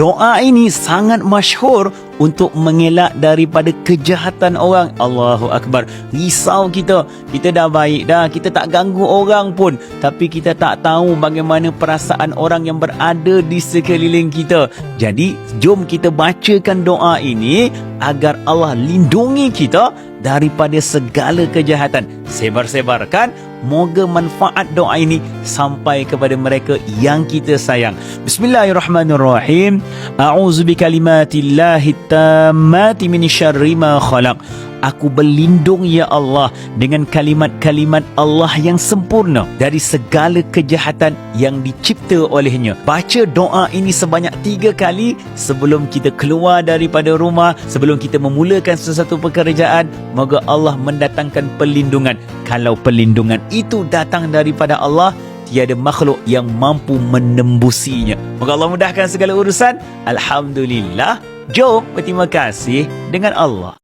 doa ini sangat masyhur untuk mengelak daripada kejahatan orang. Allahu Akbar. Risau kita dah baik dah, kita tak ganggu orang pun, tapi kita tak tahu bagaimana perasaan orang yang berada di sekeliling kita. Jadi jom kita bacakan doa ini agar Allah lindungi kita daripada segala kejahatan. Sebar-sebarkan, moga manfaat doa ini sampai kepada mereka yang kita sayang. Bismillahirrahmanirrahim. A'udzu bikalimatillahi tammati min syarri ma khalaq. Aku berlindung ya Allah dengan kalimat-kalimat Allah yang sempurna dari segala kejahatan yang dicipta olehnya. Baca doa ini sebanyak 3 kali sebelum kita keluar daripada rumah, sebelum kita memulakan sesuatu pekerjaan. Moga Allah mendatangkan perlindungan. Kalau perlindungan itu datang daripada Allah, tiada makhluk yang mampu menembusinya. Moga Allah mudahkan segala urusan. Alhamdulillah. Jom berterima kasih dengan Allah.